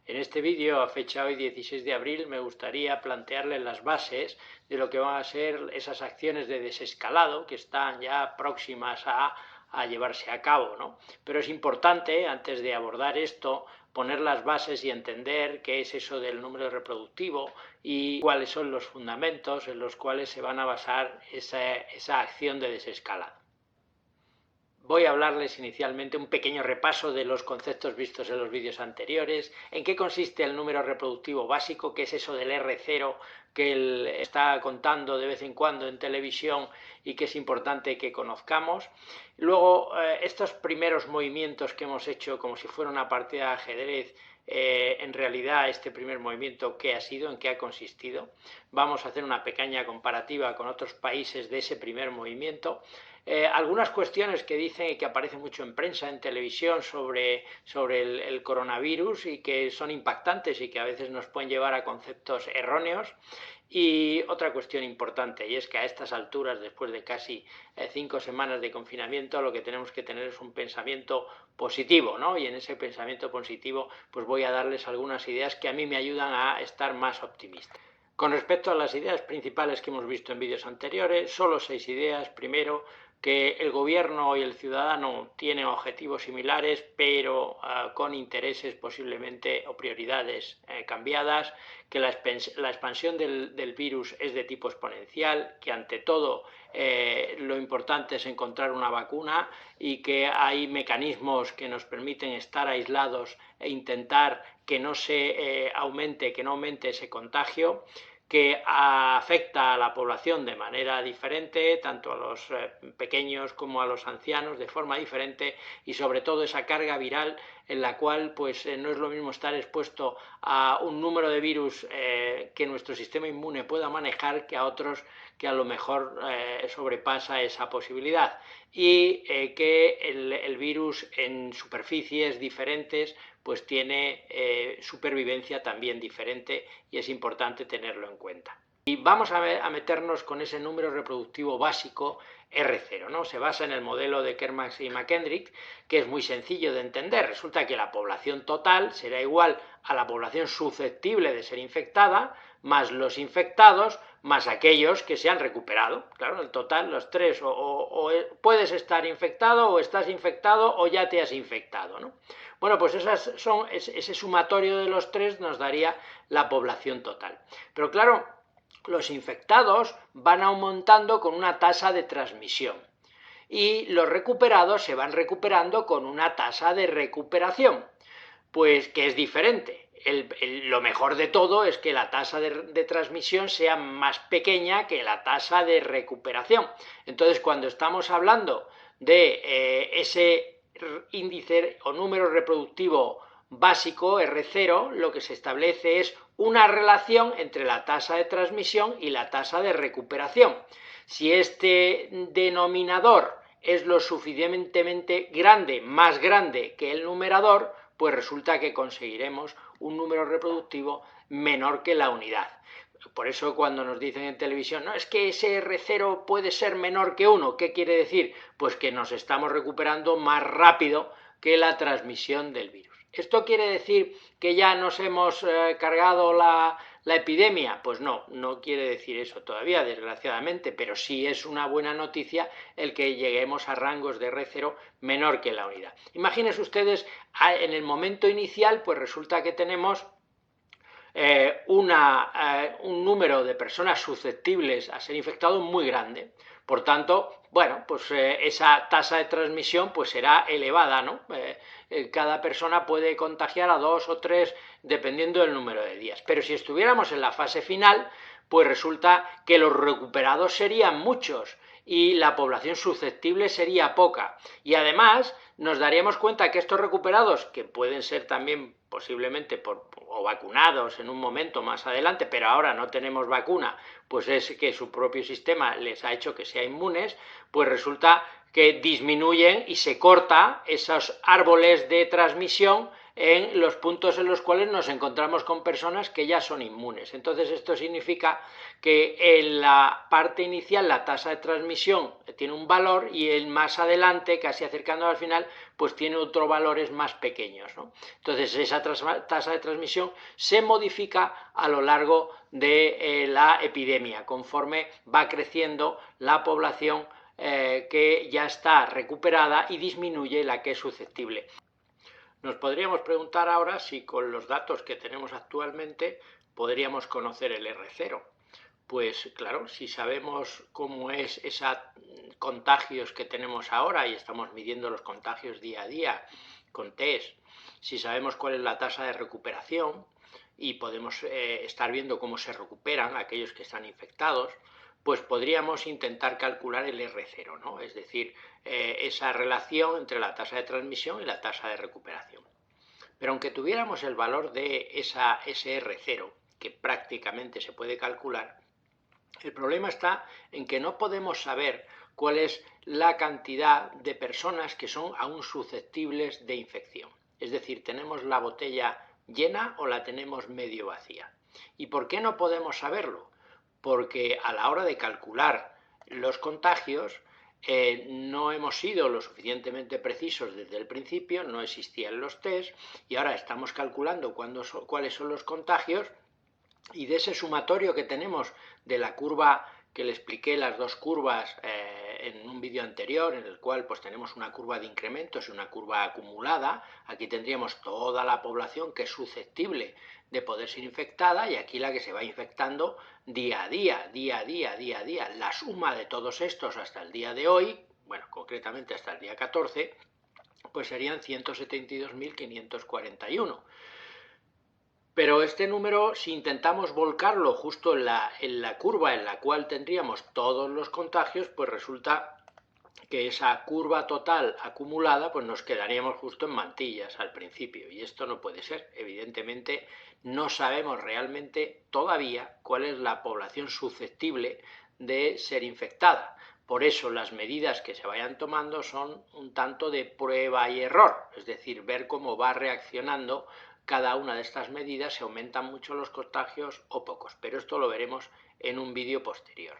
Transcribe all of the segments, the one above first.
En este vídeo, a fecha hoy 16 de abril, me gustaría plantearles las bases de lo que van a ser esas acciones de desescalado que están ya próximas a llevarse a cabo, ¿no? Pero es importante, antes de abordar esto, poner las bases y entender qué es eso del número reproductivo y cuáles son los fundamentos en los cuales se van a basar esa acción de desescalado. Voy a hablarles inicialmente un pequeño repaso de los conceptos vistos en los vídeos anteriores, en qué consiste el número reproductivo básico, qué es eso del R0 que él está contando de vez en cuando en televisión y que es importante que conozcamos. Luego, estos primeros movimientos que hemos hecho como si fuera una partida de ajedrez, en realidad este primer movimiento qué ha sido, en qué ha consistido. Vamos a hacer una pequeña comparativa con otros países de ese primer movimiento. Algunas cuestiones que dicen y que aparecen mucho en prensa, en televisión, sobre el coronavirus y que son impactantes y que a veces nos pueden llevar a conceptos erróneos. Y otra cuestión importante, y es que a estas alturas, después de casi 5 semanas de confinamiento, lo que tenemos que tener es un pensamiento positivo, ¿no? Y en ese pensamiento positivo pues voy a darles algunas ideas que a mí me ayudan a estar más optimista. Con respecto a las ideas principales que hemos visto en vídeos anteriores, solo 6 ideas. Primero, que el gobierno y el ciudadano tienen objetivos similares, pero con intereses posiblemente o prioridades cambiadas, que la expansión del virus es de tipo exponencial, que ante todo lo importante es encontrar una vacuna y que hay mecanismos que nos permiten estar aislados e intentar que no aumente ese contagio, que afecta a la población de manera diferente, tanto a los pequeños como a los ancianos, de forma diferente, y sobre todo esa carga viral en la cual pues no es lo mismo estar expuesto a un número de virus que nuestro sistema inmune pueda manejar que a otros que a lo mejor sobrepasa esa posibilidad, y que el virus en superficies diferentes pues tiene supervivencia también diferente, y es importante tenerlo en cuenta. Y vamos a meternos con ese número reproductivo básico R0, ¿no? Se basa en el modelo de Kermax y McKendrick, que es muy sencillo de entender. Resulta que la población total será igual a la población susceptible de ser infectada, más los infectados, más aquellos que se han recuperado. Claro, el total, los tres, o puedes estar infectado, o estás infectado, o ya te has infectado, ¿no? Bueno, pues ese sumatorio de los tres nos daría la población total. Pero claro, los infectados van aumentando con una tasa de transmisión y los recuperados se van recuperando con una tasa de recuperación, pues que es diferente. Lo mejor de todo es que la tasa de transmisión sea más pequeña que la tasa de recuperación. Entonces, cuando estamos hablando de ese índice o número reproductivo básico, R0, lo que se establece es una relación entre la tasa de transmisión y la tasa de recuperación. Si este denominador es lo suficientemente grande, más grande que el numerador, pues resulta que conseguiremos un número reproductivo menor que la unidad. Por eso cuando nos dicen en televisión, no, es que ese R0 puede ser menor que 1, ¿qué quiere decir? Pues que nos estamos recuperando más rápido que la transmisión del virus. ¿Esto quiere decir que ya nos hemos cargado la epidemia? Pues no quiere decir eso todavía, desgraciadamente, pero sí es una buena noticia el que lleguemos a rangos de R0 menor que la unidad. Imagínense ustedes, en el momento inicial, pues resulta que tenemos un número de personas susceptibles a ser infectados muy grande. Por tanto, bueno, pues esa tasa de transmisión pues será elevada, ¿no? Cada persona puede contagiar a 2 o 3 dependiendo del número de días. Pero si estuviéramos en la fase final, pues resulta que los recuperados serían muchos y la población susceptible sería poca. Y además nos daríamos cuenta que estos recuperados, que pueden ser también posiblemente o vacunados en un momento más adelante, pero ahora no tenemos vacuna, pues es que su propio sistema les ha hecho que sean inmunes, pues resulta que disminuyen y se corta esos árboles de transmisión en los puntos en los cuales nos encontramos con personas que ya son inmunes. Entonces esto significa que en la parte inicial la tasa de transmisión tiene un valor y en más adelante, casi acercando al final, pues tiene otros valores más pequeños, ¿no? Entonces esa tasa de transmisión se modifica a lo largo de la epidemia, conforme va creciendo la población que ya está recuperada y disminuye la que es susceptible. Nos podríamos preguntar ahora si con los datos que tenemos actualmente podríamos conocer el R0. Pues claro, si sabemos cómo es esos contagios que tenemos ahora y estamos midiendo los contagios día a día con test, si sabemos cuál es la tasa de recuperación y podemos estar viendo cómo se recuperan aquellos que están infectados, pues podríamos intentar calcular el R0, ¿no? Es decir, esa relación entre la tasa de transmisión y la tasa de recuperación. Pero aunque tuviéramos el valor de ese R0, que prácticamente se puede calcular, el problema está en que no podemos saber cuál es la cantidad de personas que son aún susceptibles de infección. Es decir, ¿tenemos la botella llena o la tenemos medio vacía? ¿Y por qué no podemos saberlo? Porque a la hora de calcular los contagios no hemos sido lo suficientemente precisos desde el principio, no existían los test y ahora estamos calculando cuáles son los contagios, y de ese sumatorio que tenemos de la curva que le expliqué, las dos curvas en un vídeo anterior, en el cual pues tenemos una curva de incrementos y una curva acumulada. Aquí tendríamos toda la población que es susceptible de poder ser infectada y aquí la que se va infectando día a día, día a día, día a día. La suma de todos estos hasta el día de hoy, bueno, concretamente hasta el día 14, pues serían 172.541. Pero este número, si intentamos volcarlo justo en la curva en la cual tendríamos todos los contagios, pues resulta que esa curva total acumulada, pues nos quedaríamos justo en mantillas al principio. Y esto no puede ser. Evidentemente no sabemos realmente todavía cuál es la población susceptible de ser infectada. Por eso las medidas que se vayan tomando son un tanto de prueba y error, es decir, ver cómo va reaccionando cada una de estas medidas, si aumentan mucho los contagios o pocos, pero esto lo veremos en un vídeo posterior.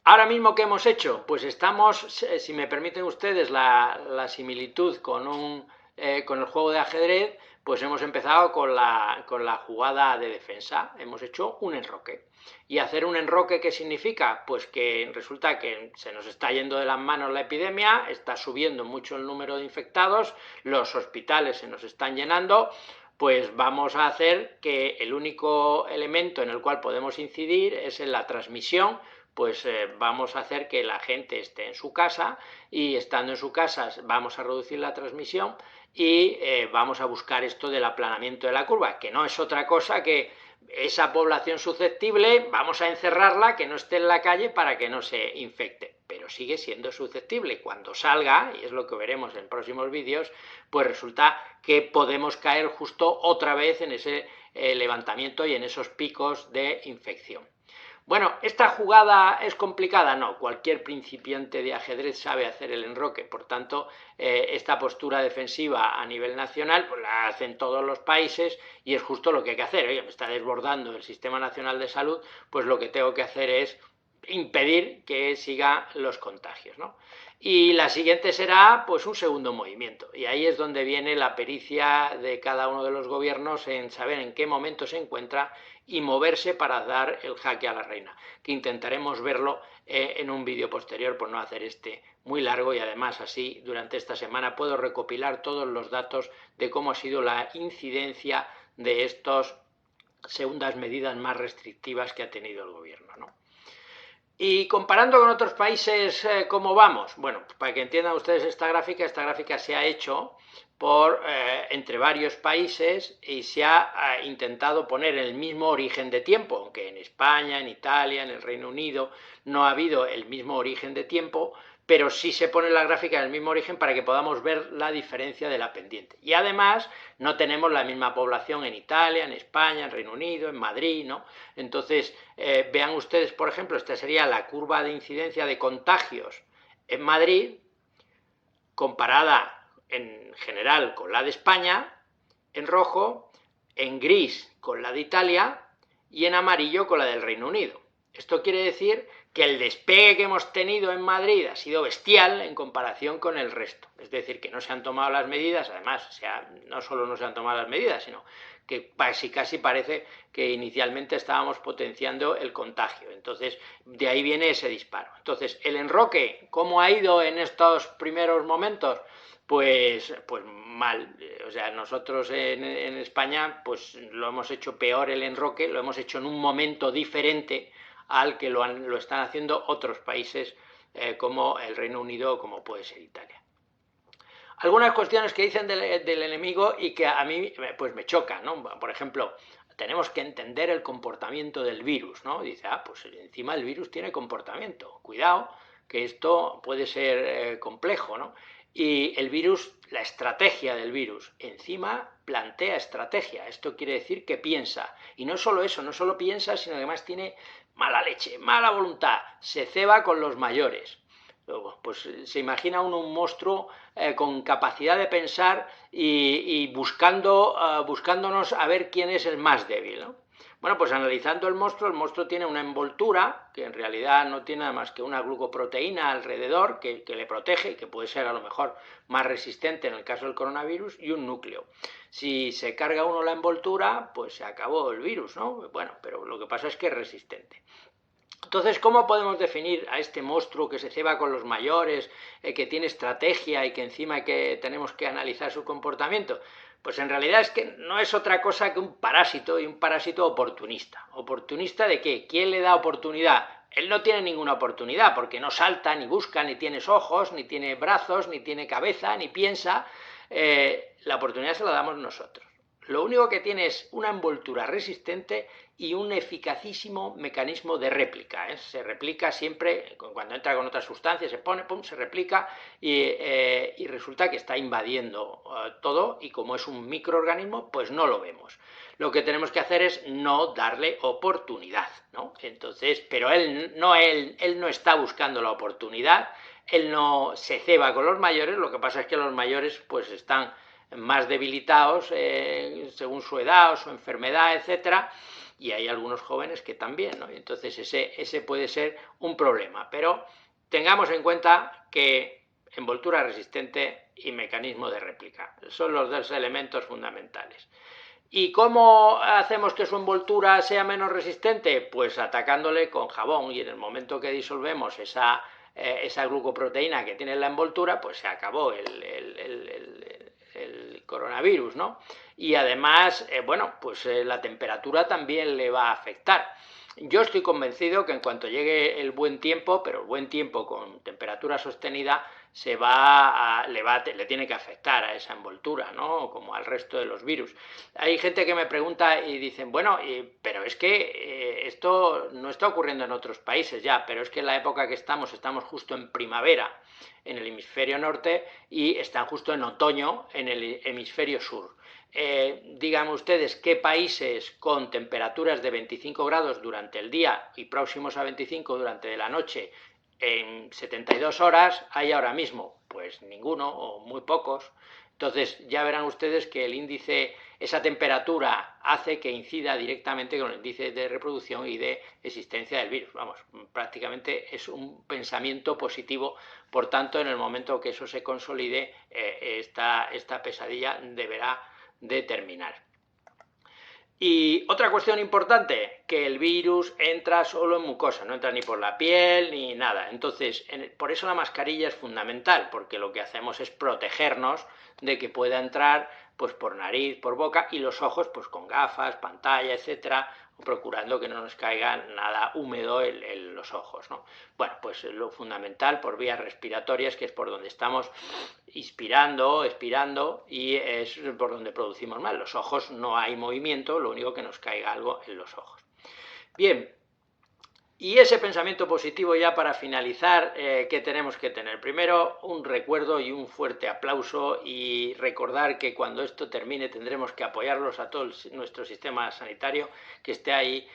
Ahora mismo, ¿qué hemos hecho? Pues estamos, si me permiten ustedes la similitud con el juego de ajedrez, pues hemos empezado con la jugada de defensa, hemos hecho un enroque. ¿Y hacer un enroque qué significa? Pues que resulta que se nos está yendo de las manos la epidemia, está subiendo mucho el número de infectados, los hospitales se nos están llenando, pues vamos a hacer que el único elemento en el cual podemos incidir es en la transmisión. Pues vamos a hacer que la gente esté en su casa y estando en su casa vamos a reducir la transmisión y vamos a buscar esto del aplanamiento de la curva, que no es otra cosa que esa población susceptible, vamos a encerrarla, que no esté en la calle para que no se infecte, pero sigue siendo susceptible. Cuando salga, y es lo que veremos en próximos vídeos, pues resulta que podemos caer justo otra vez en ese levantamiento y en esos picos de infección. Bueno, ¿esta jugada es complicada? No, cualquier principiante de ajedrez sabe hacer el enroque, por tanto, esta postura defensiva a nivel nacional pues la hacen todos los países y es justo lo que hay que hacer. Oye, me está desbordando el Sistema Nacional de Salud, pues lo que tengo que hacer es impedir que sigan los contagios, ¿no? Y la siguiente será pues un segundo movimiento, y ahí es donde viene la pericia de cada uno de los gobiernos en saber en qué momento se encuentra y moverse para dar el jaque a la reina, que intentaremos verlo en un vídeo posterior por no hacer este muy largo, y además así durante esta semana puedo recopilar todos los datos de cómo ha sido la incidencia de estas segundas medidas más restrictivas que ha tenido el gobierno, ¿no? Y comparando con otros países, ¿cómo vamos? Bueno, para que entiendan ustedes esta gráfica se ha hecho entre varios países y se ha intentado poner el mismo origen de tiempo, aunque en España, en Italia, en el Reino Unido no ha habido el mismo origen de tiempo, pero sí se pone la gráfica en el mismo origen para que podamos ver la diferencia de la pendiente. Y además no tenemos la misma población en Italia, en España, en Reino Unido, en Madrid, ¿no? Entonces, vean ustedes, por ejemplo, esta sería la curva de incidencia de contagios en Madrid, comparada en general con la de España, en rojo, en gris con la de Italia y en amarillo con la del Reino Unido. Esto quiere decir que el despegue que hemos tenido en Madrid ha sido bestial en comparación con el resto. Es decir, que no se han tomado las medidas, además, no solo no se han tomado las medidas, sino que casi parece que inicialmente estábamos potenciando el contagio. Entonces, de ahí viene ese disparo. Entonces, el enroque, ¿cómo ha ido en estos primeros momentos? Pues mal. O sea, nosotros en España pues lo hemos hecho peor el enroque, lo hemos hecho en un momento diferente al que lo están haciendo otros países como el Reino Unido o como puede ser Italia. Algunas cuestiones que dicen del enemigo y que a mí pues me chocan, ¿no? Por ejemplo, tenemos que entender el comportamiento del virus, ¿no? Dice, pues encima el virus tiene comportamiento. Cuidado, que esto puede ser complejo, ¿no? Y el virus, la estrategia del virus, encima plantea estrategia. Esto quiere decir que piensa. Y no solo eso, no solo piensa, sino además tiene mala leche, mala voluntad. Se ceba con los mayores. Luego, pues se imagina uno un monstruo con capacidad de pensar y buscándonos a ver quién es el más débil, ¿no? Bueno, pues analizando el monstruo tiene una envoltura que en realidad no tiene nada más que una glucoproteína alrededor que le protege y que puede ser a lo mejor más resistente en el caso del coronavirus, y un núcleo. Si se carga uno la envoltura, pues se acabó el virus, ¿no? Bueno, pero lo que pasa es que es resistente. Entonces, ¿cómo podemos definir a este monstruo que se ceba con los mayores, que tiene estrategia y que encima tenemos que analizar su comportamiento? Pues en realidad es que no es otra cosa que un parásito, y un parásito oportunista. ¿Oportunista de qué? ¿Quién le da oportunidad? Él no tiene ninguna oportunidad porque no salta, ni busca, ni tiene ojos, ni tiene brazos, ni tiene cabeza, ni piensa. La oportunidad se la damos nosotros. Lo único que tiene es una envoltura resistente y un eficacísimo mecanismo de réplica. Se replica siempre, cuando entra con otras sustancias, se pone, pum, se replica y resulta que está invadiendo todo, y como es un microorganismo, pues no lo vemos. Lo que tenemos que hacer es no darle oportunidad, ¿no? Entonces, pero él no está buscando la oportunidad, él no se ceba con los mayores. Lo que pasa es que los mayores pues están más debilitados según su edad o su enfermedad, etcétera, y hay algunos jóvenes que también, ¿no? Entonces ese puede ser un problema, pero tengamos en cuenta que envoltura resistente y mecanismo de réplica son los dos elementos fundamentales. ¿Y cómo hacemos que su envoltura sea menos resistente? Pues atacándole con jabón, y en el momento que disolvemos esa glucoproteína que tiene en la envoltura, pues se acabó el coronavirus, ¿no? Y además, pues la temperatura también le va a afectar. Yo estoy convencido que en cuanto llegue el buen tiempo, pero el buen tiempo con temperatura sostenida, le tiene que afectar a esa envoltura, ¿no? Como al resto de los virus. Hay gente que me pregunta y dicen, bueno, pero es que esto no está ocurriendo en otros países ya, pero es que en la época que estamos justo en primavera en el hemisferio norte y están justo en otoño en el hemisferio sur. Díganme ustedes qué países con temperaturas de 25 grados durante el día y próximos a 25 durante la noche en 72 horas hay ahora mismo. Pues ninguno o muy pocos. Entonces ya verán ustedes que el índice, esa temperatura hace que incida directamente con el índice de reproducción y de existencia del virus. Vamos, prácticamente es un pensamiento positivo. Por tanto, en el momento que eso se consolide, esta pesadilla deberá de terminar. Y otra cuestión importante, que el virus entra solo en mucosa, no entra ni por la piel ni nada. Entonces, por eso la mascarilla es fundamental, porque lo que hacemos es protegernos de que pueda entrar pues por nariz, por boca, y los ojos pues con gafas, pantalla, etcétera, procurando que no nos caiga nada húmedo en los ojos, ¿no? Bueno, pues lo fundamental por vías respiratorias, que es por donde estamos inspirando, expirando, y es por donde producimos más. Los ojos no hay movimiento, lo único que nos caiga algo en los ojos. Bien, y ese pensamiento positivo ya para finalizar, ¿qué tenemos que tener? Primero, un recuerdo y un fuerte aplauso, y recordar que cuando esto termine tendremos que apoyarlos a todo nuestro sistema sanitario que esté ahí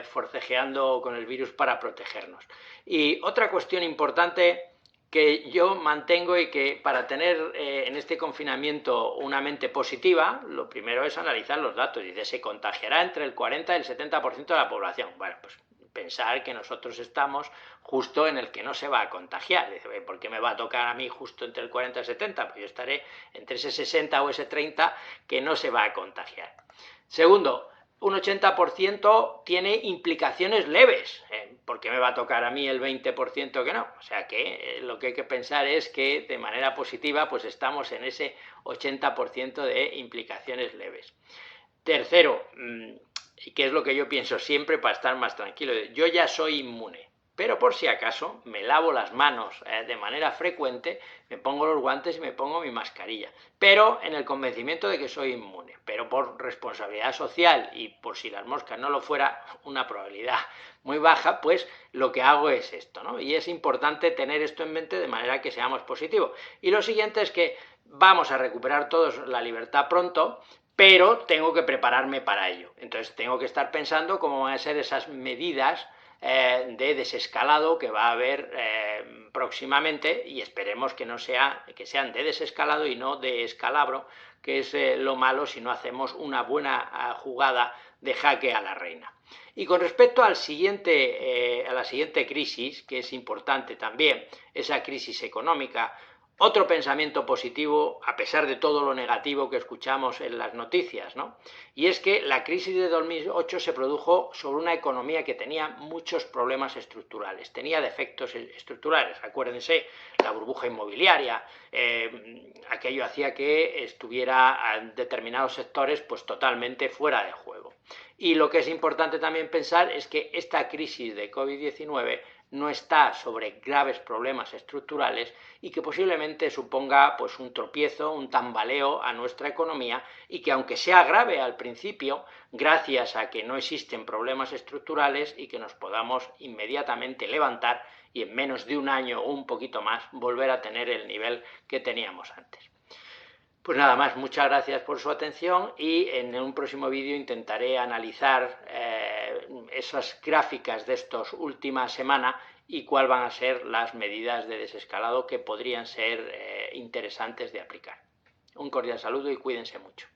forcejeando con el virus para protegernos. Y otra cuestión importante, que yo mantengo y que para tener en este confinamiento una mente positiva, lo primero es analizar los datos. Dice, se contagiará entre el 40 y el 70% de la población. Bueno, pues pensar que nosotros estamos justo en el que no se va a contagiar. Dice, ¿por qué me va a tocar a mí justo entre el 40 y el 70? Pues yo estaré entre ese 60 o ese 30 que no se va a contagiar. Segundo, un 80% tiene implicaciones leves. ¿Por qué me va a tocar a mí el 20% que no? O sea que lo que hay que pensar es que de manera positiva pues estamos en ese 80% de implicaciones leves. Tercero, que es lo que yo pienso siempre para estar más tranquilo, yo ya soy inmune, pero por si acaso me lavo las manos de manera frecuente, me pongo los guantes y me pongo mi mascarilla, pero en el convencimiento de que soy inmune, pero por responsabilidad social y por si las moscas no lo fuera, una probabilidad muy baja, pues lo que hago es esto, ¿no? Y es importante tener esto en mente de manera que seamos positivos. Y lo siguiente es que vamos a recuperar todos la libertad pronto, pero tengo que prepararme para ello. Entonces tengo que estar pensando cómo van a ser esas medidas de desescalado que va a haber próximamente, y esperemos que sean de desescalado y no de escalabro, que es lo malo si no hacemos una buena jugada de jaque a la reina. Y con respecto a la siguiente crisis, que es importante también, esa crisis económica, otro pensamiento positivo, a pesar de todo lo negativo que escuchamos en las noticias, ¿no? Y es que la crisis de 2008 se produjo sobre una economía que tenía muchos problemas estructurales, tenía defectos estructurales. Acuérdense, la burbuja inmobiliaria, aquello hacía que estuviera en determinados sectores pues totalmente fuera de juego. Y lo que es importante también pensar es que esta crisis de COVID-19 no está sobre graves problemas estructurales y que posiblemente suponga pues un tropiezo, un tambaleo a nuestra economía, y que aunque sea grave al principio, gracias a que no existen problemas estructurales y que nos podamos inmediatamente levantar y en menos de un año o un poquito más volver a tener el nivel que teníamos antes. Pues nada más, muchas gracias por su atención, y en un próximo vídeo intentaré analizar esas gráficas de estas últimas semanas y cuáles van a ser las medidas de desescalado que podrían ser interesantes de aplicar. Un cordial saludo y cuídense mucho.